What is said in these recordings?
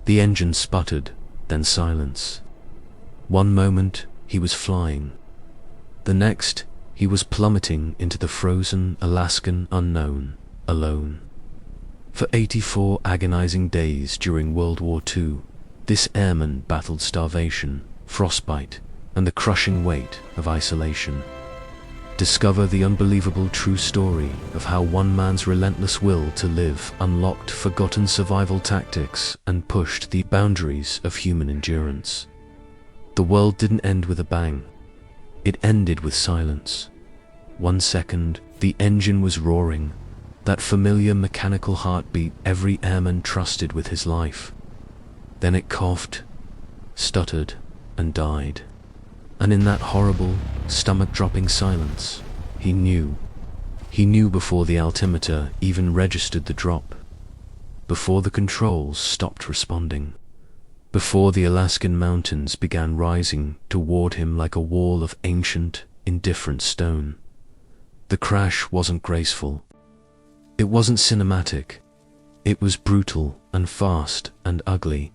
The engine sputtered, then silence. One moment, he was flying. The next, he was plummeting into the frozen Alaskan unknown, alone. For 84 agonizing days during World War II, this airman battled starvation, frostbite, and the crushing weight of isolation. Discover the unbelievable true story of how one man's relentless will to live unlocked forgotten survival tactics and pushed the boundaries of human endurance. The world didn't end with a bang. It ended with silence. 1 second, the engine was roaring, that familiar mechanical heartbeat every airman trusted with his life. Then it coughed, stuttered, and died. And in that horrible, stomach-dropping silence, he knew. He knew before the altimeter even registered the drop, before the controls stopped responding, before the Alaskan mountains began rising toward him like a wall of ancient, indifferent stone. The crash wasn't graceful. It wasn't cinematic. It was brutal and fast and ugly.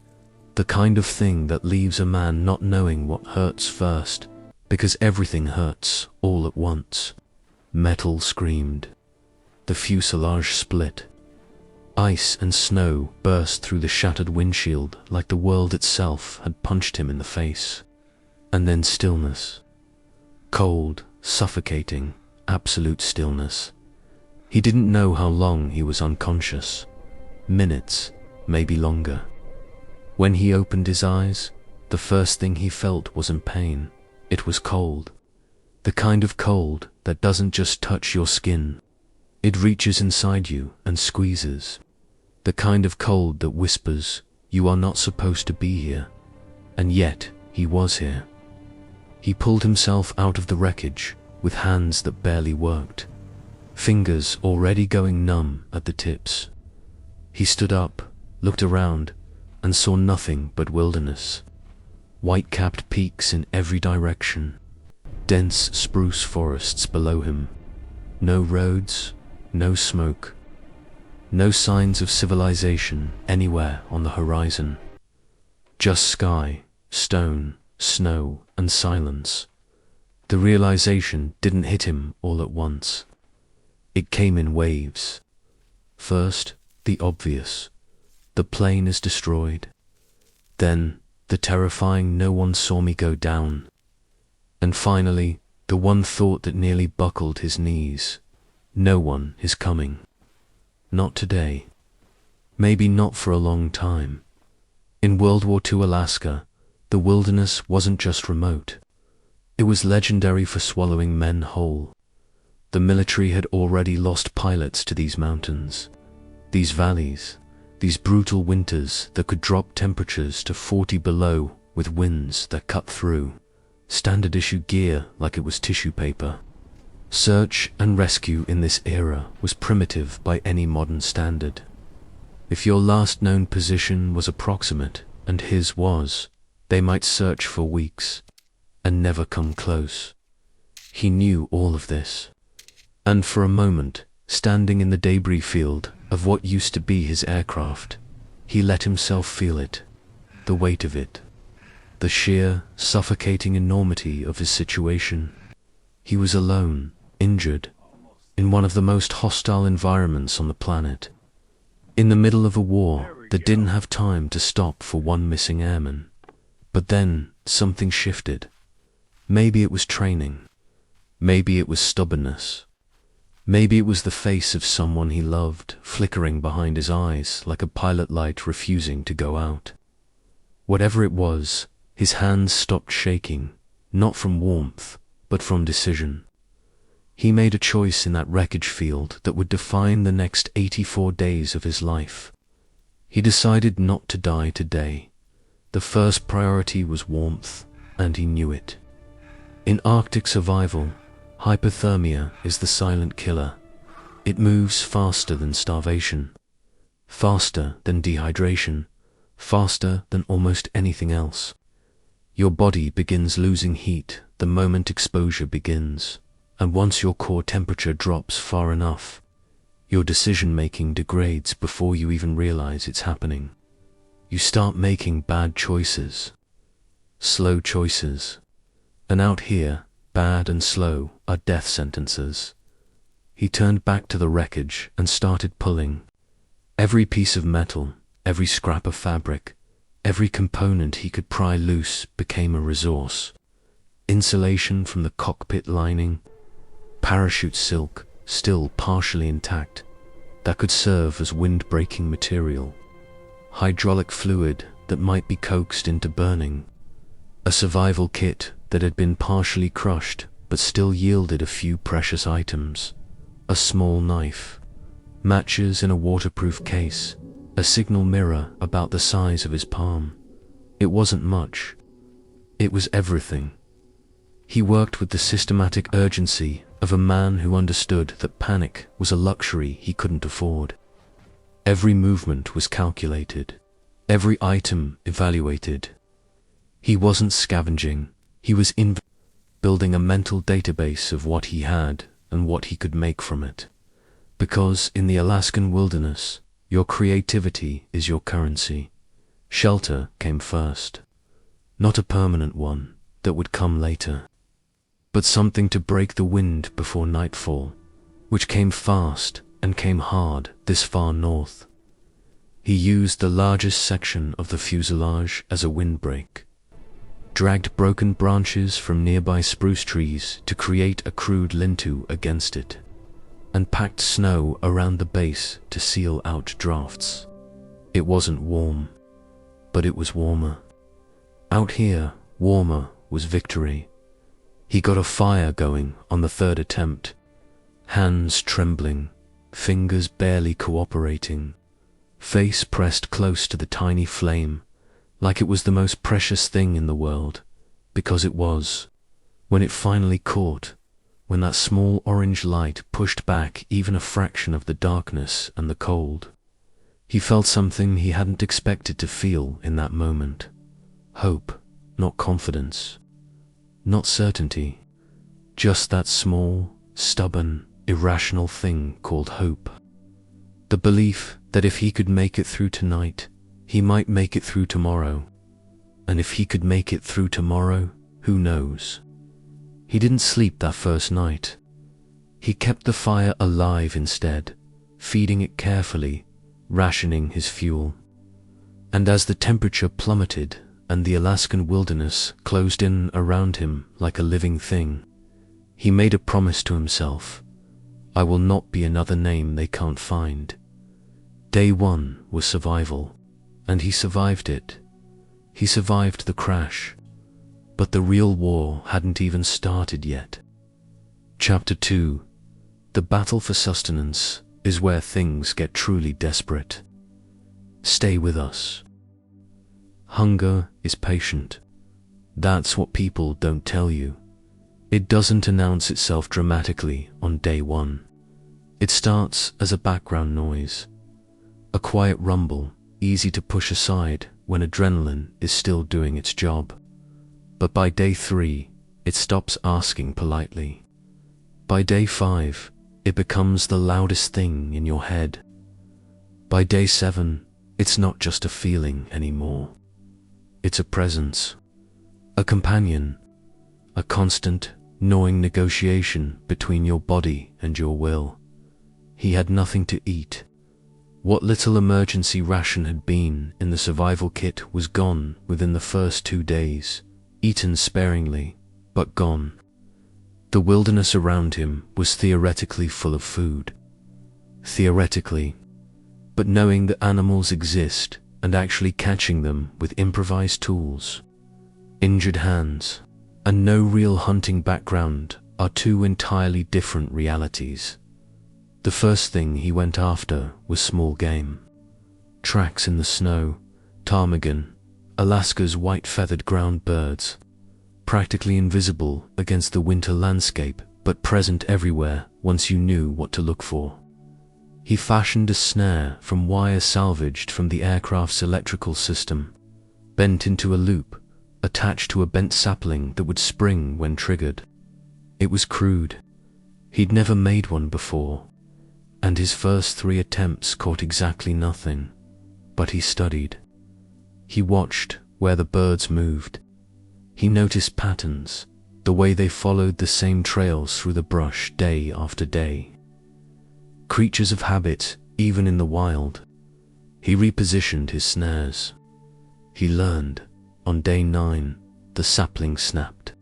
The kind of thing that leaves a man not knowing what hurts first, because everything hurts all at once. Metal screamed. The fuselage split. Ice and snow burst through the shattered windshield like the world itself had punched him in the face. And then stillness. Cold, suffocating, absolute stillness. He didn't know how long he was unconscious. Minutes, maybe longer. When he opened his eyes, the first thing he felt wasn't pain. It was cold. The kind of cold that doesn't just touch your skin. It reaches inside you and squeezes. The kind of cold that whispers, "You are not supposed to be here." And yet, he was here. He pulled himself out of the wreckage with hands that barely worked, fingers already going numb at the tips. He stood up, looked around, and saw nothing but wilderness. White-capped peaks in every direction. Dense spruce forests below him. No roads, no smoke. No signs of civilization anywhere on the horizon. Just sky, stone, snow, and silence. The realization didn't hit him all at once. It came in waves. First, the obvious. The plane is destroyed. Then, the terrifying "no one saw me go down." And finally, the one thought that nearly buckled his knees. No one is coming. Not today. Maybe not for a long time. In World War II Alaska, the wilderness wasn't just remote. It was legendary for swallowing men whole. The military had already lost pilots to these mountains, these valleys, these brutal winters that could drop temperatures to 40 below with winds that cut through standard issue gear like it was tissue paper. Search and rescue in this era was primitive by any modern standard. If your last known position was approximate, and his was, they might search for weeks and never come close. He knew all of this. And for a moment, standing in the debris field of what used to be his aircraft, he let himself feel it, the weight of it, the sheer, suffocating enormity of his situation. He was alone, injured, in one of the most hostile environments on the planet, in the middle of a war that didn't have time to stop for one missing airman. But then something shifted. Maybe it was training. Maybe it was stubbornness. Maybe it was the face of someone he loved flickering behind his eyes like a pilot light refusing to go out. Whatever it was, his hands stopped shaking, not from warmth, but from decision. He made a choice in that wreckage field that would define the next 84 days of his life. He decided not to die today. The first priority was warmth, and he knew it. In Arctic survival, hypothermia is the silent killer. It moves faster than starvation, faster than dehydration, faster than almost anything else. Your body begins losing heat the moment exposure begins, and once your core temperature drops far enough, your decision-making degrades before you even realize it's happening. you start making bad choices. Slow choices. And out here, bad and slow are death sentences. He turned back to the wreckage and started pulling. Every piece of metal, every scrap of fabric, every component he could pry loose became a resource. Insulation from the cockpit lining, parachute silk, still partially intact, that could serve as wind-breaking material. Hydraulic fluid that might be coaxed into burning. A survival kit that had been partially crushed but still yielded a few precious items. A small knife, matches in a waterproof case, a signal mirror about the size of his palm. It wasn't much. It was everything. He worked with the systematic urgency of a man who understood that panic was a luxury he couldn't afford. Every movement was calculated, every item evaluated. He wasn't scavenging, he was building a mental database of what he had and what he could make from it. Because in the Alaskan wilderness, your creativity is your currency. Shelter came first. Not a permanent one that would come later, but something to break the wind before nightfall, which came fast and came hard this far north. He used the largest section of the fuselage as a windbreak, dragged broken branches from nearby spruce trees to create a crude lean-to against it, and packed snow around the base to seal out drafts. It wasn't warm, but it was warmer. Out here, warmer was victory. He got a fire going on the third attempt, hands trembling, fingers barely cooperating, face pressed close to the tiny flame, like it was the most precious thing in the world, because it was. When it finally caught, when that small orange light pushed back even a fraction of the darkness and the cold, he felt something he hadn't expected to feel in that moment. Hope, not confidence, not certainty, just that small, stubborn, irrational thing called hope. The belief that if he could make it through tonight, he might make it through tomorrow. And if he could make it through tomorrow, who knows? He didn't sleep that first night. He kept the fire alive instead, feeding it carefully, rationing his fuel. And as the temperature plummeted and the Alaskan wilderness closed in around him like a living thing, he made a promise to himself: I will not be another name they can't find. Day one was survival, and he survived it. He survived the crash, but the real war hadn't even started yet. Chapter 2. The battle for sustenance is where things get truly desperate. Stay with us. Hunger is patient. That's what people don't tell you. It doesn't announce itself dramatically on day one. It starts as a background noise, a quiet rumble, easy to push aside when adrenaline is still doing its job. But by day 3, it stops asking politely. By day 5, it becomes the loudest thing in your head. By day 7, it's not just a feeling anymore. It's a presence, a companion, a constant, gnawing negotiation between your body and your will. He had nothing to eat. What little emergency ration had been in the survival kit was gone within the first 2 days, eaten sparingly, but gone. The wilderness around him was theoretically full of food. Theoretically, but knowing that animals exist and actually catching them with improvised tools, injured hands, and no real hunting background are two entirely different realities. The first thing he went after was small game. Tracks in the snow, ptarmigan, Alaska's white-feathered ground birds, practically invisible against the winter landscape but present everywhere once you knew what to look for. He fashioned a snare from wire salvaged from the aircraft's electrical system, bent into a loop, attached to a bent sapling that would spring when triggered. It was crude. He'd never made one before, and his first 3 attempts caught exactly nothing. But he studied. He watched where the birds moved. He noticed patterns, the way they followed the same trails through the brush day after day. Creatures of habit, even in the wild. He repositioned his snares. He learned. On day 9, the sapling snapped.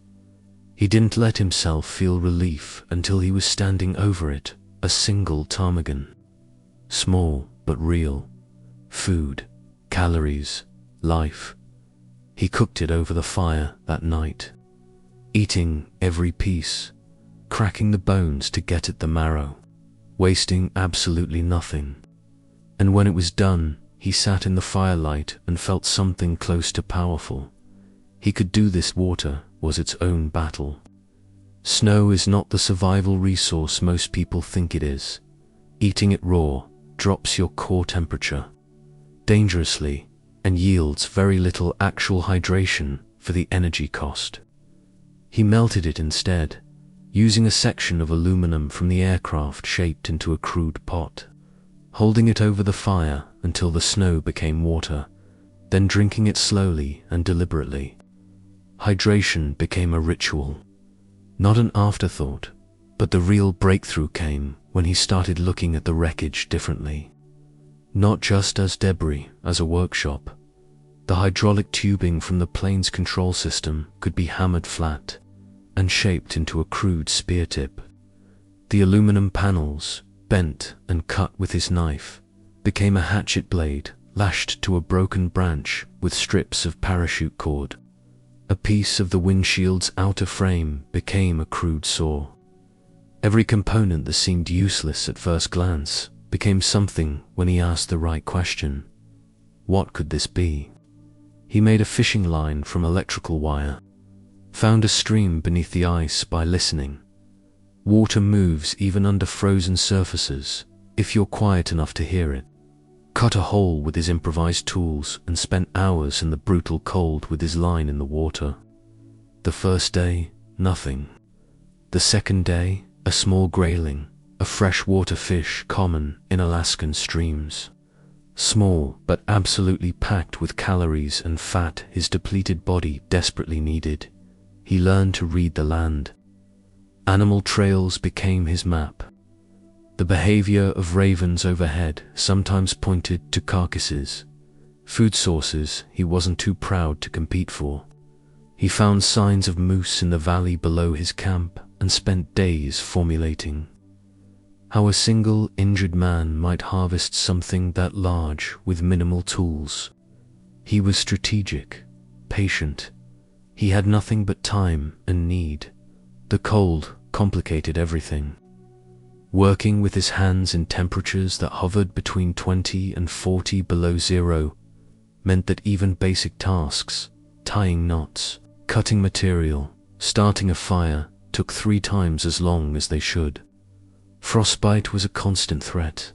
He didn't let himself feel relief until he was standing over it, a single ptarmigan. Small but real. Food, calories, life. He cooked it over the fire that night, eating every piece, cracking the bones to get at the marrow, wasting absolutely nothing. And when it was done, he sat in the firelight and felt something close to powerful. He could do this. Water was its own battle. Snow is not the survival resource most people think it is. Eating it raw drops your core temperature dangerously and yields very little actual hydration for the energy cost. He melted it instead, using a section of aluminum from the aircraft shaped into a crude pot, holding it over the fire until the snow became water, then drinking it slowly and deliberately. Hydration became a ritual, not an afterthought, but the real breakthrough came when he started looking at the wreckage differently. Not just as debris, as a workshop. The hydraulic tubing from the plane's control system could be hammered flat and shaped into a crude spear tip. The aluminum panels, bent and cut with his knife, became a hatchet blade lashed to a broken branch with strips of parachute cord. A piece of the windshield's outer frame became a crude saw. Every component that seemed useless at first glance became something when he asked the right question. What could this be? He made a fishing line from electrical wire, found a stream beneath the ice by listening. Water moves even under frozen surfaces, if you're quiet enough to hear it. Cut a hole with his improvised tools and spent hours in the brutal cold with his line in the water. The first day, nothing. The second day, a small grayling, a freshwater fish common in Alaskan streams. Small but absolutely packed with calories and fat his depleted body desperately needed. He learned to read the land. Animal trails became his map. The behavior of ravens overhead sometimes pointed to carcasses, food sources he wasn't too proud to compete for. He found signs of moose in the valley below his camp and spent days formulating how a single injured man might harvest something that large with minimal tools. He was strategic, patient. He had nothing but time and need. The cold complicated everything. Working with his hands in temperatures that hovered between 20 and 40 below zero meant that even basic tasks, tying knots, cutting material, starting a fire, took 3 times as long as they should. Frostbite was a constant threat.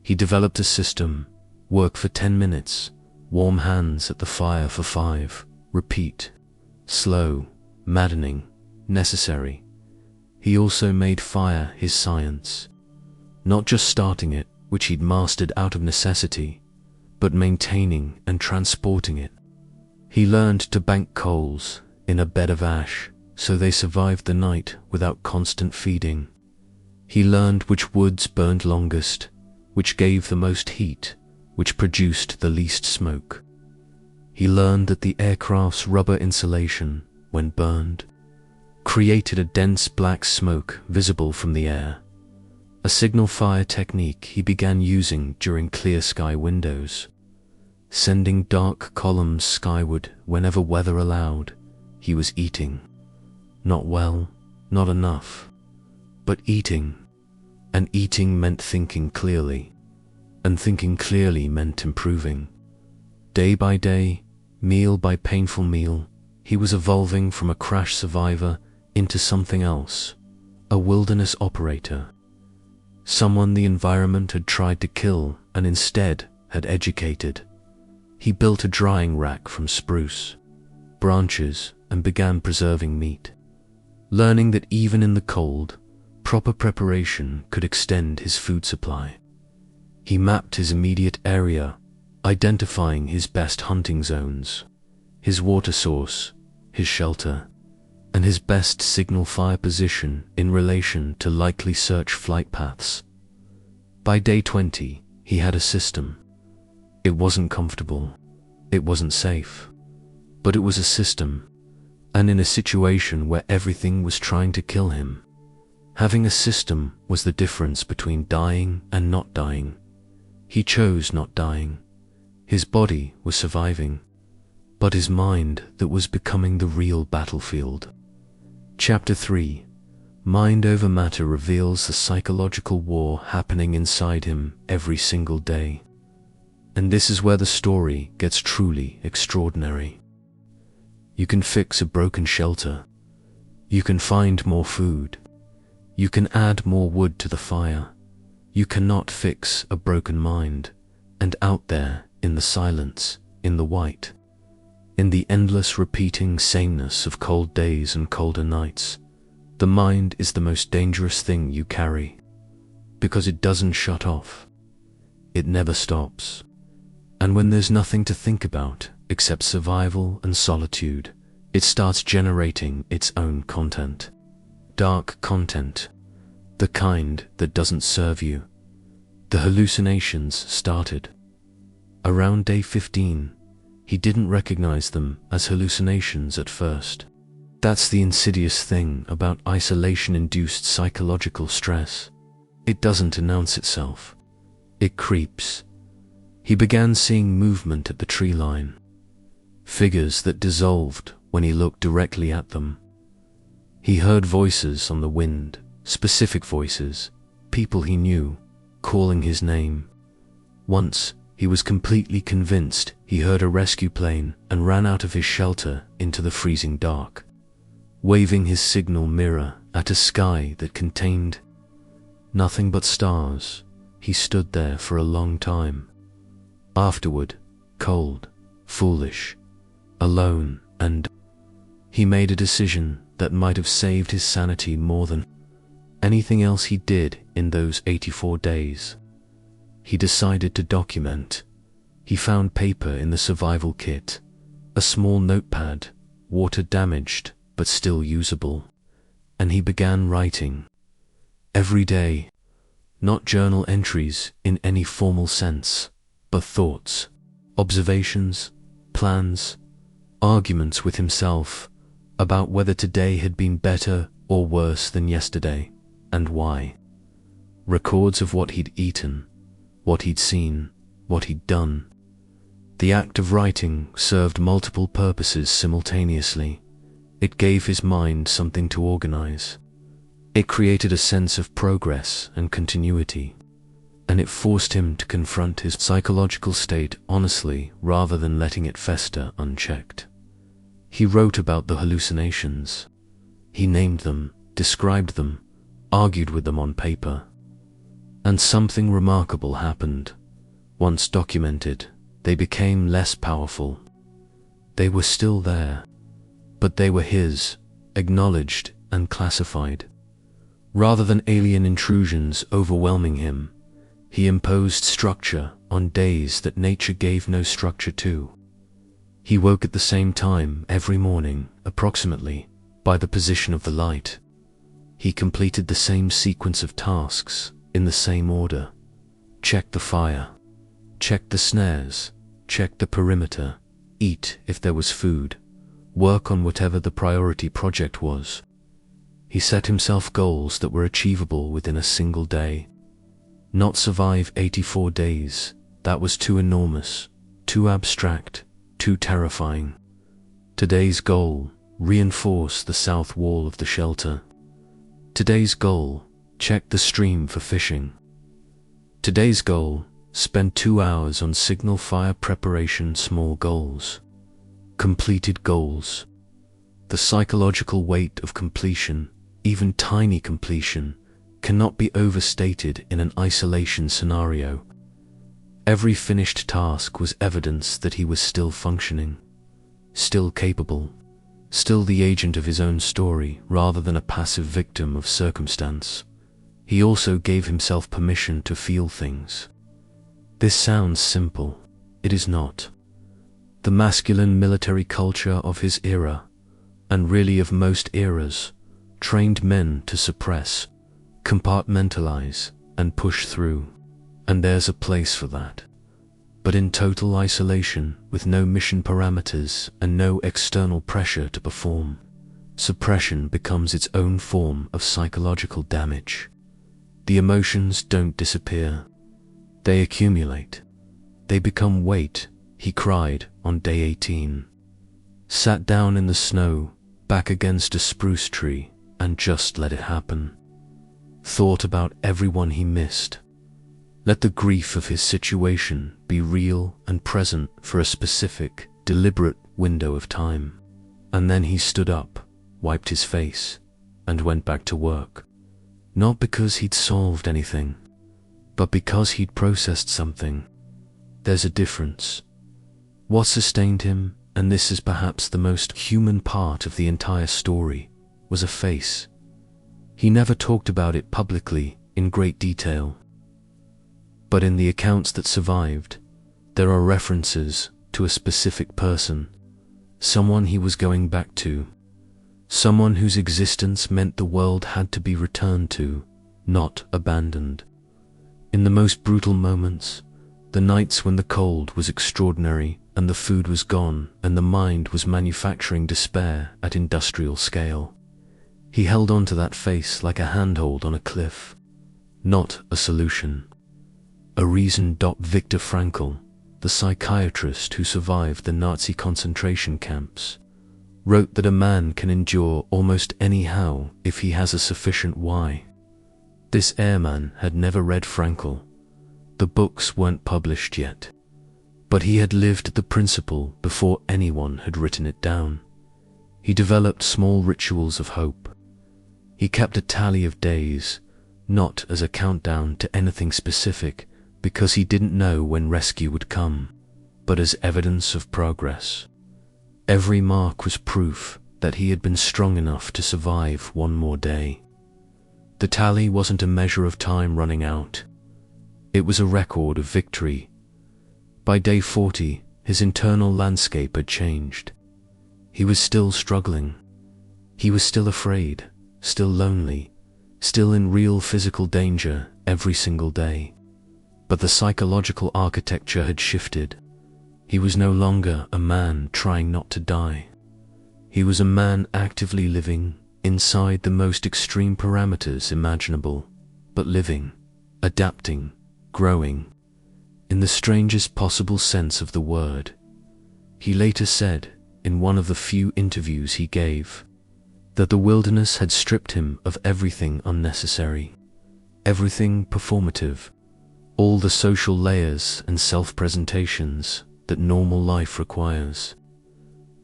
He developed a system: work for 10 minutes, warm hands at the fire for 5, repeat. Slow, maddening, necessary. He also made fire his science. Not just starting it, which he'd mastered out of necessity, but maintaining and transporting it. He learned to bank coals in a bed of ash so they survived the night without constant feeding. He learned which woods burned longest, which gave the most heat, which produced the least smoke. He learned that the aircraft's rubber insulation, when burned, created a dense black smoke visible from the air, a signal fire technique he began using during clear sky windows. Sending dark columns skyward whenever weather allowed, he was eating. Not well, not enough, but eating. And eating meant thinking clearly, and thinking clearly meant improving. Day by day, meal by painful meal, he was evolving from a crash survivor into something else, a wilderness operator. Someone the environment had tried to kill and instead had educated. He built a drying rack from spruce branches and began preserving meat, learning that even in the cold, proper preparation could extend his food supply. He mapped his immediate area, identifying his best hunting zones, his water source, his shelter, and his best signal fire position in relation to likely search flight paths. By day 20, he had a system. It wasn't comfortable, it wasn't safe, but it was a system, and in a situation where everything was trying to kill him, having a system was the difference between dying and not dying. He chose not dying. His body was surviving, but his mind that was becoming the real battlefield. Chapter 3. Mind over Matter reveals the psychological war happening inside him every single day. And this is where the story gets truly extraordinary. You can fix a broken shelter. You can find more food. You can add more wood to the fire. You cannot fix a broken mind. And out there, in the silence, in the white, in the endless repeating sameness of cold days and colder nights, the mind is the most dangerous thing you carry, because it doesn't shut off. It never stops. And when there's nothing to think about except survival and solitude, it starts generating its own content. Dark content. The kind that doesn't serve you. The hallucinations started. Around day 15, he didn't recognize them as hallucinations at first. That's the insidious thing about isolation-induced psychological stress. It doesn't announce itself. It creeps. He began seeing movement at the tree line. Figures that dissolved when he looked directly at them. He heard voices on the wind, specific voices, people he knew, calling his name. Once, he was completely convinced he heard a rescue plane and ran out of his shelter into the freezing dark, waving his signal mirror at a sky that contained nothing but stars. He stood there for a long time. Afterward, cold, foolish, alone, and he made a decision that might have saved his sanity more than anything else he did in those 84 days. He decided to document. He found paper in the survival kit, a small notepad, water damaged but still usable, and he began writing. Every day, not journal entries in any formal sense, but thoughts, observations, plans, arguments with himself about whether today had been better or worse than yesterday, and why. Records of what he'd eaten, what he'd seen, what he'd done. The act of writing served multiple purposes simultaneously. It gave his mind something to organize. It created a sense of progress and continuity, and it forced him to confront his psychological state honestly rather than letting it fester unchecked. He wrote about the hallucinations. He named them, described them, argued with them on paper. And something remarkable happened. Once documented, they became less powerful. They were still there, but they were his, acknowledged and classified. Rather than alien intrusions overwhelming him, he imposed structure on days that nature gave no structure to. He woke at the same time every morning, approximately, by the position of the light. He completed the same sequence of tasks, in the same order. Check the fire. Check the snares. Check the perimeter. Eat if there was food. Work on whatever the priority project was. He set himself goals that were achievable within a single day. Not survive 84 days. That was too enormous, too abstract, too terrifying. Today's goal, reinforce the south wall of the shelter. Today's goal, check the stream for fishing. Today's goal, spend 2 hours on signal fire preparation. Small goals. Completed goals. The psychological weight of completion, even tiny completion, cannot be overstated in an isolation scenario. Every finished task was evidence that he was still functioning, still capable, still the agent of his own story rather than a passive victim of circumstance. He also gave himself permission to feel things. This sounds simple, It is not. The masculine military culture of his era, and really of most eras, trained men to suppress, compartmentalize, and push through. And there's a place for that. But in total isolation, with no mission parameters and no external pressure to perform, suppression becomes its own form of psychological damage. The emotions don't disappear. They accumulate. They become weight. He cried on day 18. Sat down in the snow, back against a spruce tree, and just let it happen. Thought about everyone he missed. Let the grief of his situation be real and present for a specific, deliberate window of time. And then he stood up, wiped his face, and went back to work. Not because he'd solved anything, but because he'd processed something. There's a difference. What sustained him, and this is perhaps the most human part of the entire story, was a face. He never talked about it publicly in great detail. But in the accounts that survived, there are references to a specific person, someone he was going back to, someone whose existence meant the world had to be returned to, not abandoned. In the most brutal moments, the nights when the cold was extraordinary and the food was gone and the mind was manufacturing despair at industrial scale, he held on to that face like a handhold on a cliff, not a solution. A reason. Viktor Frankl, the psychiatrist who survived the Nazi concentration camps, wrote that a man can endure almost anyhow if he has a sufficient why. This airman had never read Frankl. The books weren't published yet. But he had lived the principle before anyone had written it down. He developed small rituals of hope. He kept a tally of days, not as a countdown to anything specific, because he didn't know when rescue would come, but as evidence of progress. Every mark was proof that he had been strong enough to survive one more day. The tally wasn't a measure of time running out. It was a record of victory. By day 40, his internal landscape had changed. He was still struggling. He was still afraid, still lonely, still in real physical danger every single day. But the psychological architecture had shifted. He was no longer a man trying not to die. He was a man actively living inside the most extreme parameters imaginable, but living, adapting, growing, in the strangest possible sense of the word. He later said, in one of the few interviews he gave, that the wilderness had stripped him of everything unnecessary, everything performative, all the social layers and self-presentations that normal life requires.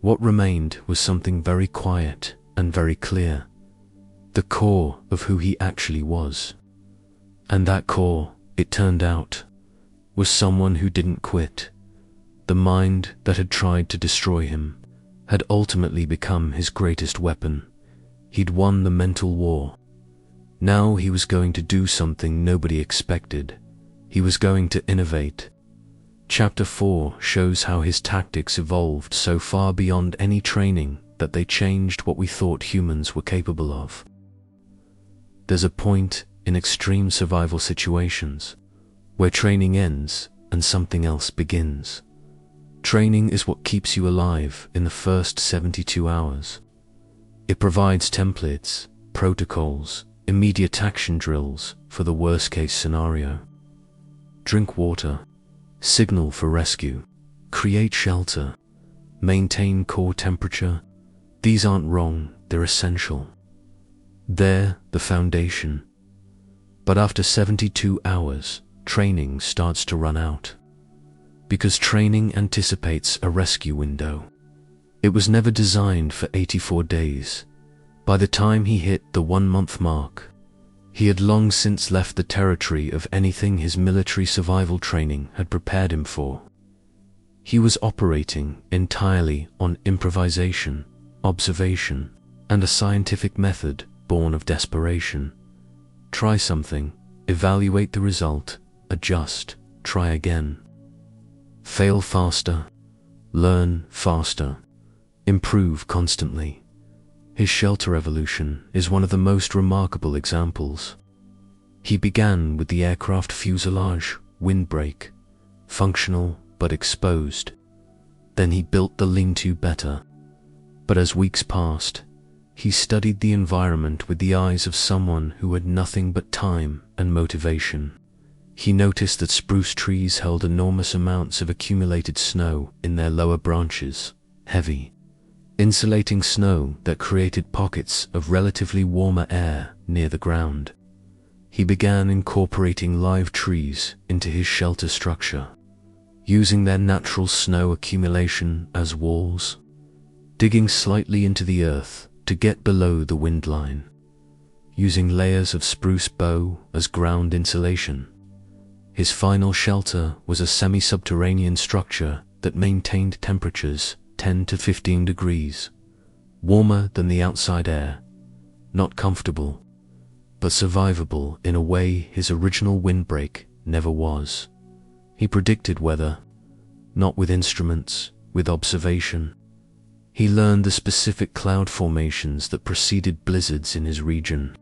What remained was something very quiet and very clear, the core of who he actually was. And that core, it turned out, was someone who didn't quit. The mind that had tried to destroy him had ultimately become his greatest weapon. He'd won the mental war. Now he was going to do something nobody expected. He was going to innovate. Chapter 4 shows how his tactics evolved so far beyond any training that they changed what we thought humans were capable of. There's a point in extreme survival situations where training ends and something else begins. Training is what keeps you alive in the first 72 hours. It provides templates, protocols, immediate action drills for the worst-case scenario. Drink water, signal for rescue, create shelter, maintain core temperature. These aren't wrong, they're essential. They're the foundation. But after 72 hours, training starts to run out. Because training anticipates a rescue window. It was never designed for 84 days. By the time he hit the 1-month mark, he had long since left the territory of anything his military survival training had prepared him for. He was operating entirely on improvisation, observation, and a scientific method born of desperation. Try something, evaluate the result, adjust, try again. Fail faster, learn faster, improve constantly. His shelter evolution is one of the most remarkable examples. He began with the aircraft fuselage, windbreak, functional but exposed. Then he built the lean-to better. But as weeks passed, he studied the environment with the eyes of someone who had nothing but time and motivation. He noticed that spruce trees held enormous amounts of accumulated snow in their lower branches, heavy, insulating snow that created pockets of relatively warmer air near the ground. He began incorporating live trees into his shelter structure, using their natural snow accumulation as walls, digging slightly into the earth to get below the wind line, using layers of spruce bough as ground insulation. His final shelter was a semi-subterranean structure that maintained temperatures 10 to 15 degrees, warmer than the outside air, not comfortable, but survivable in a way his original windbreak never was. He predicted weather, not with instruments, with observation. He learned the specific cloud formations that preceded blizzards in his region.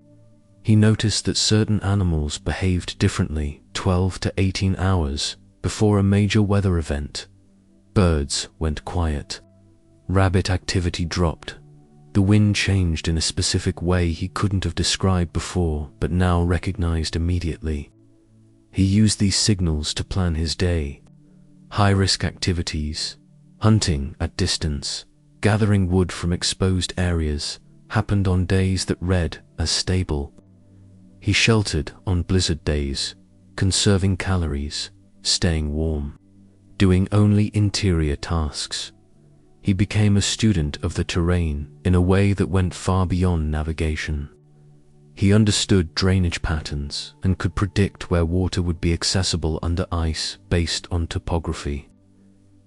He noticed that certain animals behaved differently 12 to 18 hours before a major weather event. Birds went quiet. Rabbit activity dropped. The wind changed in a specific way he couldn't have described before, but now recognized immediately. He used these signals to plan his day. High-risk activities, hunting at distance, gathering wood from exposed areas, happened on days that read as stable. He sheltered on blizzard days, conserving calories, staying warm, doing only interior tasks. He became a student of the terrain in a way that went far beyond navigation. He understood drainage patterns and could predict where water would be accessible under ice based on topography.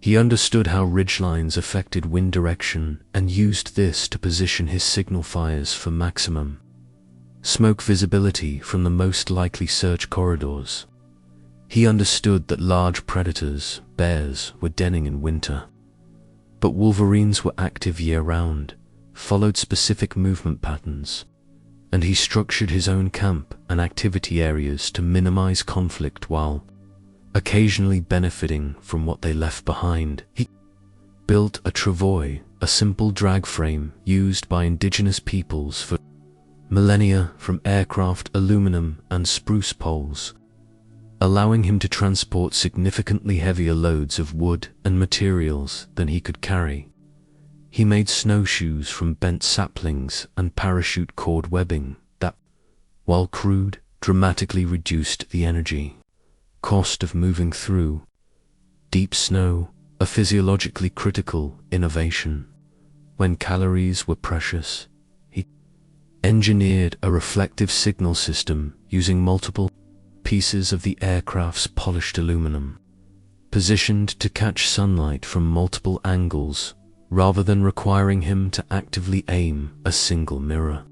He understood how ridgelines affected wind direction and used this to position his signal fires for maximum smoke visibility from the most likely search corridors. He understood that large predators, bears, were denning in winter, but wolverines were active year-round, followed specific movement patterns, and he structured his own camp and activity areas to minimize conflict while occasionally benefiting from what they left behind. He built a travois, a simple drag frame used by indigenous peoples for millennia from aircraft aluminum and spruce poles, allowing him to transport significantly heavier loads of wood and materials than he could carry. He made snowshoes from bent saplings and parachute cord webbing that, while crude, dramatically reduced the energy cost of moving through deep snow, a physiologically critical innovation. When calories were precious, he engineered a reflective signal system using multiple pieces of the aircraft's polished aluminum, positioned to catch sunlight from multiple angles rather than requiring him to actively aim a single mirror.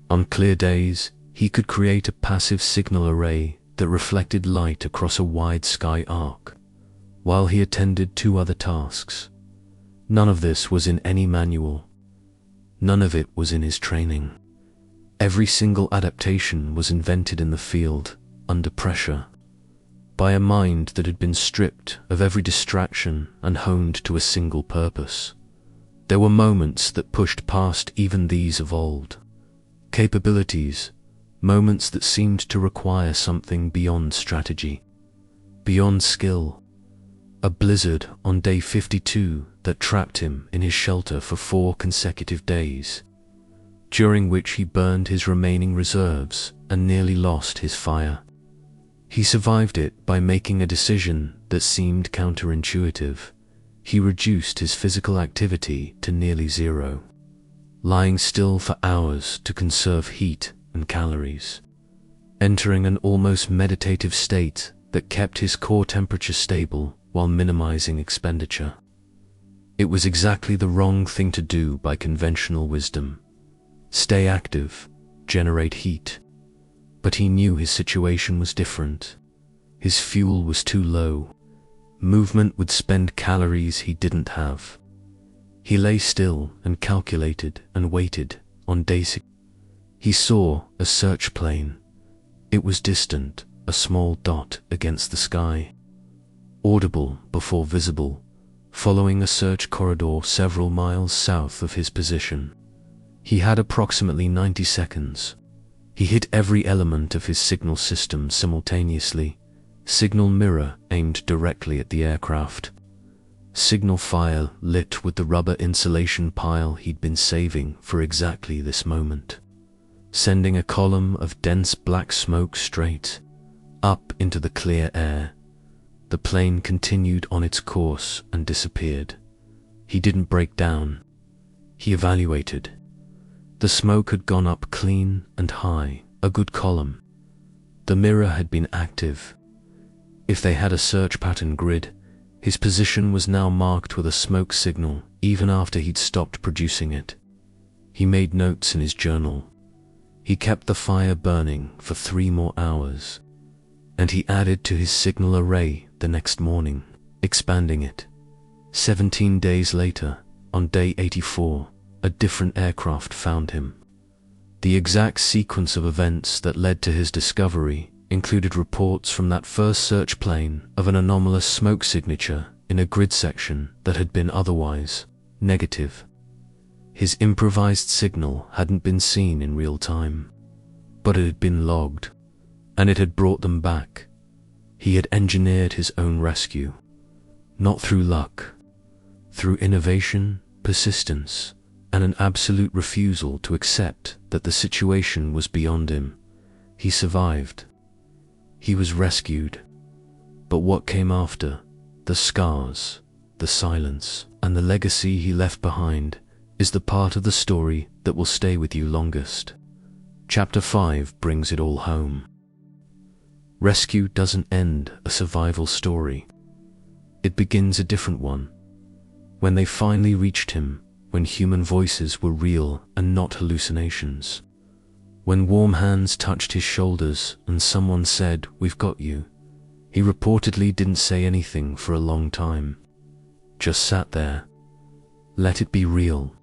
On clear days, he could create a passive signal array that reflected light across a wide sky arc, while he attended 2 other tasks. None of this was in any manual. None of it was in his training. Every single adaptation was invented in the field, under pressure, by a mind that had been stripped of every distraction and honed to a single purpose. There were moments that pushed past even these of old capabilities, moments that seemed to require something beyond strategy, beyond skill. A blizzard on day 52 that trapped him in his shelter for 4 consecutive days, during which he burned his remaining reserves and nearly lost his fire. He survived it by making a decision that seemed counterintuitive. He reduced his physical activity to nearly 0, lying still for hours to conserve heat and calories, entering an almost meditative state that kept his core temperature stable while minimizing expenditure. It was exactly the wrong thing to do by conventional wisdom. Stay active, generate heat. But he knew his situation was different. His fuel was too low. Movement would spend calories he didn't have. He lay still and calculated and waited. On day 6, he saw a search plane. It was distant, a small dot against the sky. Audible before visible, following a search corridor several miles south of his position. He had approximately 90 seconds. He hit every element of his signal system simultaneously. Signal mirror aimed directly at the aircraft. Signal fire lit with the rubber insulation pile he'd been saving for exactly this moment, sending a column of dense black smoke straight up into the clear air. The plane continued on its course and disappeared. He didn't break down. He evaluated. The smoke had gone up clean and high, a good column. The mirror had been active. If they had a search pattern grid, his position was now marked with a smoke signal even after he'd stopped producing it. He made notes in his journal. He kept the fire burning for 3 more hours, and he added to his signal array the next morning, expanding it. 17 days later, on day 84, a different aircraft found him. The exact sequence of events that led to his discovery included reports from that first search plane of an anomalous smoke signature in a grid section that had been otherwise negative. His improvised signal hadn't been seen in real time, but it had been logged, and it had brought them back. He had engineered his own rescue, not through luck, through innovation, persistence, and an absolute refusal to accept that the situation was beyond him. He survived. He was rescued. But what came after, the scars, the silence, and the legacy he left behind, is the part of the story that will stay with you longest. Chapter 5 brings it all home. Rescue doesn't end a survival story. It begins a different one. When they finally reached him, when human voices were real and not hallucinations. When warm hands touched his shoulders and someone said, "We've got you," he reportedly didn't say anything for a long time. Just sat there. Let it be real.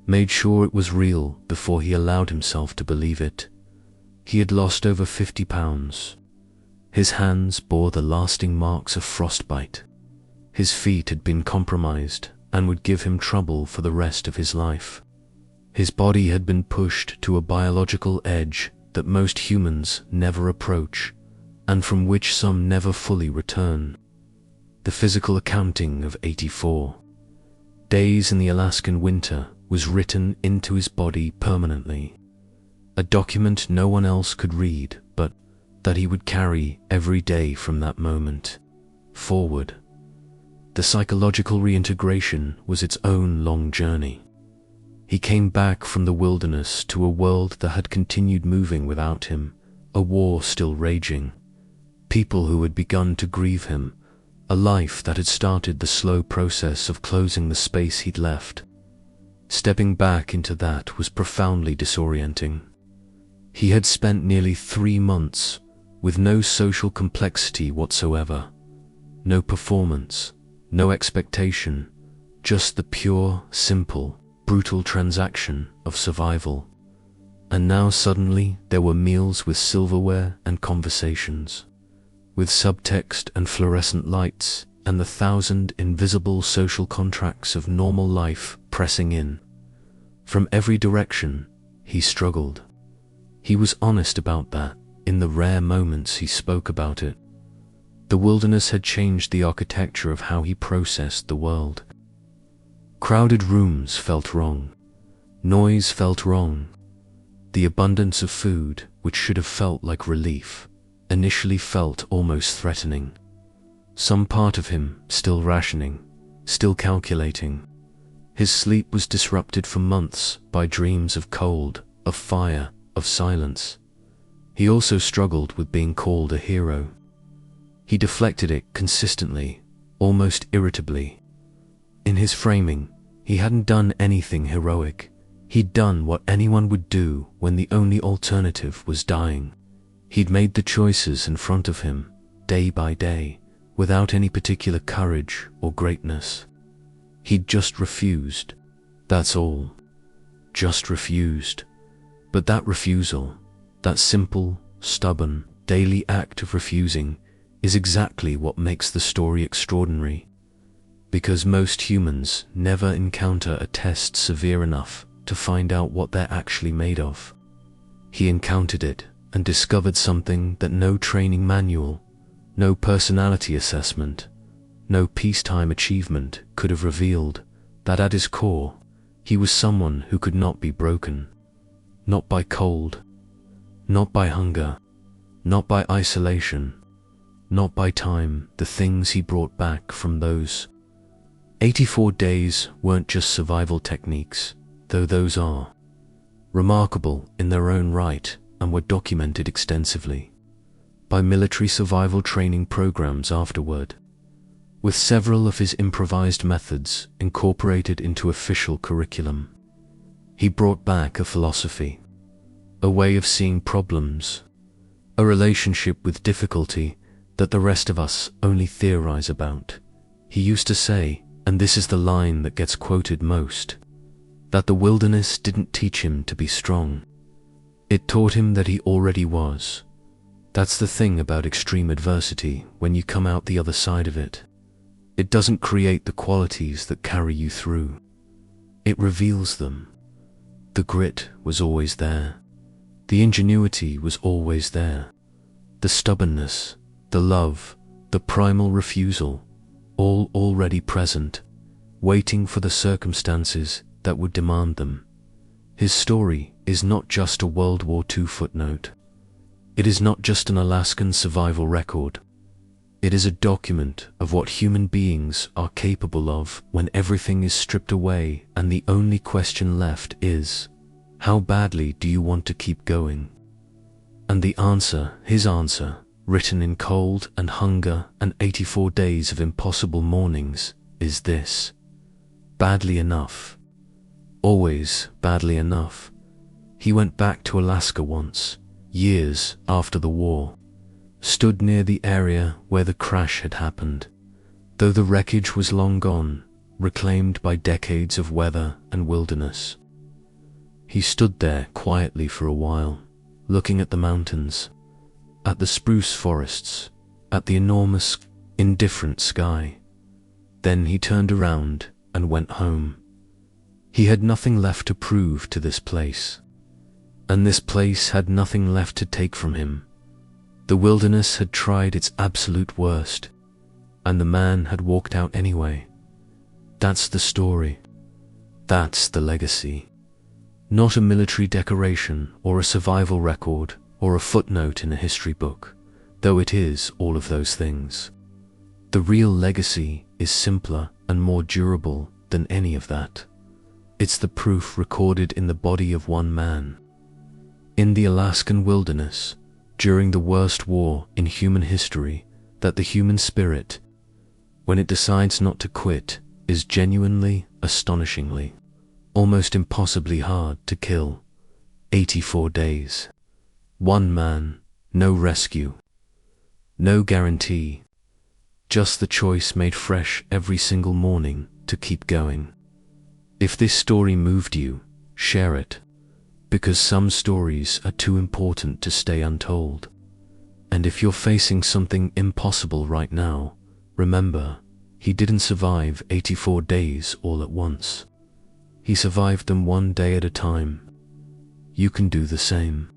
Made sure it was real before he allowed himself to believe it. He had lost over 50 pounds. His hands bore the lasting marks of frostbite. His feet had been compromised and would give him trouble for the rest of his life. His body had been pushed to a biological edge that most humans never approach, and from which some never fully return. The physical accounting of 84 days in the Alaskan winter was written into his body permanently. A document no one else could read, but that he would carry every day from that moment forward. The psychological reintegration was its own long journey. He came back from the wilderness to a world that had continued moving without him, a war still raging, people who had begun to grieve him, a life that had started the slow process of closing the space he'd left. Stepping back into that was profoundly disorienting. He had spent nearly 3 months with no social complexity whatsoever, no performance, no expectation, just the pure, simple, brutal transaction of survival. And now suddenly there were meals with silverware and conversations, with subtext and fluorescent lights, and the 1,000 invisible social contracts of normal life pressing in. From every direction, he struggled. He was honest about that in the rare moments he spoke about it. The wilderness had changed the architecture of how he processed the world. Crowded rooms felt wrong. Noise felt wrong. The abundance of food, which should have felt like relief, initially felt almost threatening. Some part of him still rationing, still calculating. His sleep was disrupted for months by dreams of cold, of fire, of silence. He also struggled with being called a hero. He deflected it consistently, almost irritably. In his framing, he hadn't done anything heroic. He'd done what anyone would do when the only alternative was dying. He'd made the choices in front of him, day by day, without any particular courage or greatness. He'd just refused. That's all. Just refused. But that refusal, that simple, stubborn, daily act of refusing, is exactly what makes the story extraordinary. Because most humans never encounter a test severe enough to find out what they're actually made of. He encountered it and discovered something that no training manual, no personality assessment, no peacetime achievement could have revealed, that at his core, he was someone who could not be broken. Not by cold, not by hunger, not by isolation, not by time. The things he brought back from those 84 days weren't just survival techniques, though those are remarkable in their own right and were documented extensively by military survival training programs afterward, with several of his improvised methods incorporated into official curriculum. He brought back a philosophy, a way of seeing problems, a relationship with difficulty that the rest of us only theorize about. He used to say, and this is the line that gets quoted most, that the wilderness didn't teach him to be strong. It taught him that he already was. That's the thing about extreme adversity. When you come out the other side of it, it doesn't create the qualities that carry you through. It reveals them. The grit was always there. The ingenuity was always there. The stubbornness, the love, the primal refusal, all already present, waiting for the circumstances that would demand them. His story is not just a World War II footnote. It is not just an Alaskan survival record. It is a document of what human beings are capable of when everything is stripped away and the only question left is, how badly do you want to keep going? And the answer, his answer, written in cold and hunger and 84 days of impossible mornings, is this: badly enough. Always badly enough. He went back to Alaska once, years after the war, stood near the area where the crash had happened, though the wreckage was long gone, reclaimed by decades of weather and wilderness. He stood there quietly for a while, looking at the mountains, at the spruce forests, at the enormous, indifferent sky. Then he turned around and went home. He had nothing left to prove to this place, and this place had nothing left to take from him. The wilderness had tried its absolute worst, and the man had walked out anyway. That's the story. That's the legacy. Not a military decoration or a survival record or a footnote in a history book, though it is all of those things. The real legacy is simpler and more durable than any of that. It's the proof recorded in the body of one man, in the Alaskan wilderness, during the worst war in human history, that the human spirit, when it decides not to quit, is genuinely, astonishingly, almost impossibly hard to kill. 84 days. One man, no rescue, no guarantee, just the choice made fresh every single morning to keep going. If this story moved you, share it, because some stories are too important to stay untold. And if you're facing something impossible right now, remember, he didn't survive 84 days all at once. He survived them one day at a time. You can do the same.